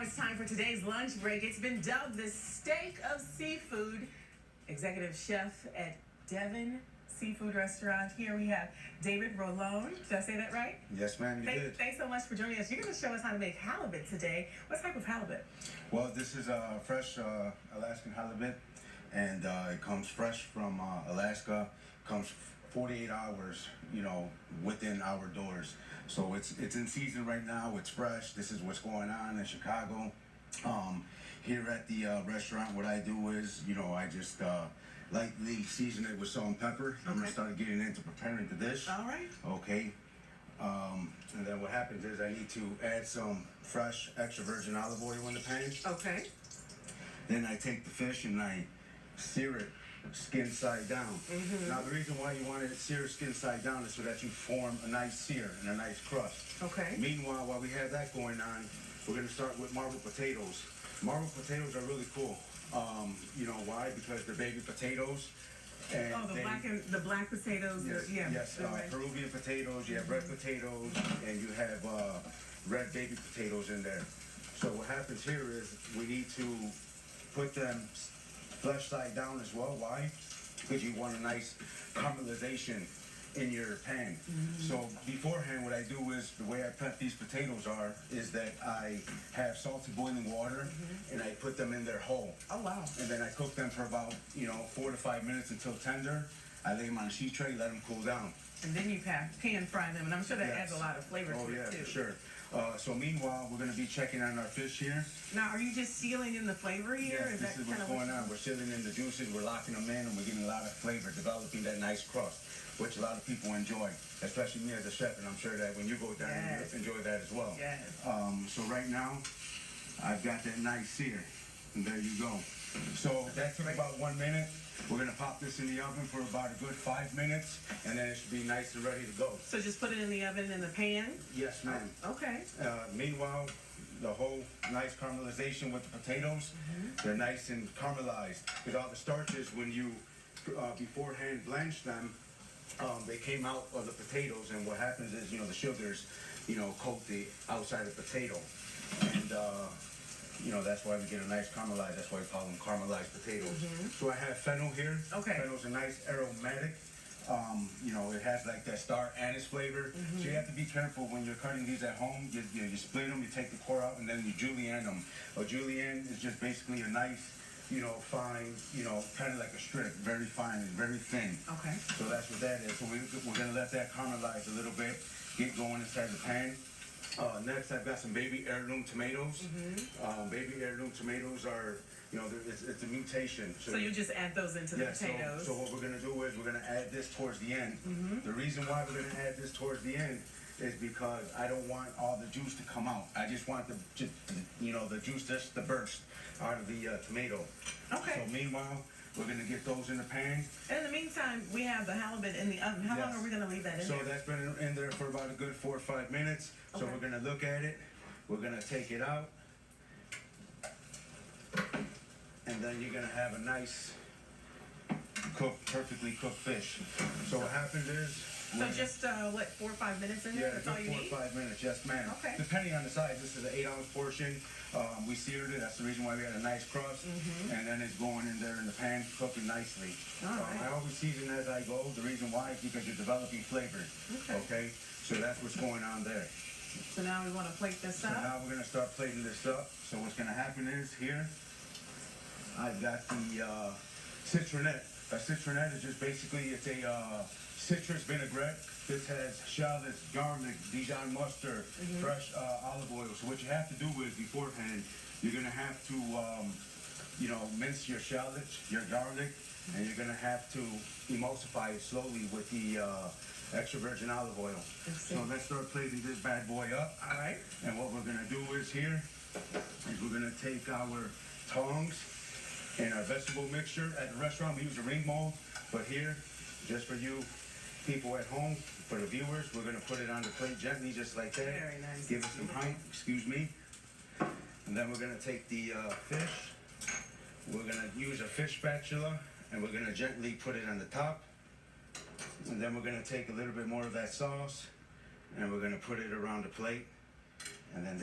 it's time for today's lunch break. It's been dubbed the steak of seafood. Executive chef at Devon Seafood Restaurant. Here we have David Rolon. Did I say that right? Yes, ma'am, you did. Thanks so much for joining us. You're going to show us how to make halibut today. What type of halibut? Well, this is a fresh Alaskan halibut, and it comes fresh from Alaska. Comes 48 hours, within our doors. So it's in season right now. It's fresh. This is what's going on in Chicago. Here at the restaurant, what I do is, I just lightly season it with salt and pepper. Okay. I'm gonna start getting into preparing the dish. All right. Okay. And then what happens is I need to add some fresh extra virgin olive oil in the pan. Okay. Then I take the fish and I sear it skin side down. Mm-hmm. Now the reason why you want to sear it skin side down is so that you form a nice sear and a nice crust. Okay. Meanwhile, while we have that going on, we're going to start with marbled potatoes. Marbled potatoes are really cool. You know why? Because they're baby potatoes. And the black potatoes. Yes. Right. Peruvian potatoes. You have red potatoes, and you have red baby potatoes in there. So what happens here is we need to put them flesh side down as well. Why? Because you want a nice caramelization in your pan. Mm-hmm. So beforehand, what I do is, the way I prep these potatoes is that I have salted boiling water, and I put them in their whole. Oh, wow. And then I cook them for about 4 to 5 minutes until tender. I lay them on a sheet tray, let them cool down. And then you pan fry them, and I'm sure that adds a lot of flavor to it, too. Oh, yeah, for sure. So meanwhile, we're going to be checking on our fish here. Now, are you just sealing in the flavor here? Yes, this is what's going on. We're sealing in the juices, we're locking them in, and we're getting a lot of flavor, developing that nice crust, which a lot of people enjoy, especially me as a chef, and I'm sure that when you go down, you enjoy that as well. Yes. So right now, I've got that nice sear, and there you go. So that took about 1 minute. We're gonna pop this in the oven for about a good 5 minutes, and then it should be nice and ready to go. So just put it in the oven in the pan? Yes, ma'am. Okay. Meanwhile, the whole nice caramelization with the potatoes, they're nice and caramelized. Because all the starches, when you beforehand blanch them, they came out of the potatoes, and what happens is, the sugars, coat the outside of the potato. And, that's why we get a nice caramelized. That's why we call them caramelized potatoes. So I have fennel here. Okay. Fennel's a nice aromatic. It has like that star anise flavor. So you have to be careful when you're cutting these at home. You split them, you take the core out, and then you julienne them. A julienne is just basically a nice, fine, kind of like a strip, very fine and very thin. Okay. So that's what that is. So we're going to let that caramelize a little bit, get going inside the pan. Next, I've got some baby heirloom tomatoes. Baby heirloom tomatoes are, it's a mutation. So you just add those into the potatoes. So what we're going to do is we're going to add this towards the end. The reason why we're going to add this towards the end is because I don't want all the juice to come out. I just want the juice just to burst out of the tomato. Okay. So meanwhile, we're going to get those in the pan. And in the meantime, we have the halibut in the oven. How long are we going to leave that in there? So that's been in there for about a good 4 or 5 minutes. So we're going to look at it. We're going to take it out. And then you're going to have a nice perfectly cooked fish. So what happens is... So just, 4 or 5 minutes in there? Yeah, That's all you need? 4 or 5 minutes, yes ma'am. Okay. Depending on the size, this is an 8-ounce portion. We seared it, that's the reason why we had a nice crust. And then it's going in there in the pan, cooking nicely. All right. I always season as I go. The reason why is because you're developing flavor. Okay? So that's what's going on there. So now we want to plate this up? So now we're going to start plating this up. So what's going to happen is here, I've got the citronette. A citronette is just basically, it's a citrus vinaigrette. This has shallots, garlic, Dijon mustard, fresh olive oil. So what you have to do is beforehand, you're going to have to, mince your shallots, your garlic, and you're going to have to emulsify it slowly with the extra virgin olive oil. So let's start plating this bad boy up. All right. And what we're going to do is here, is we're going to take our tongs and our vegetable mixture. At the restaurant, we use a ring mold, but here, just for you people at home, for the viewers, we're going to put it on the plate gently, just like that. Very nice. Give it some height, excuse me. And then we're going to take the fish. We're going to use a fish spatula, and we're going to gently put it on the top. And then we're going to take a little bit more of that sauce, and we're going to put it around the plate. And then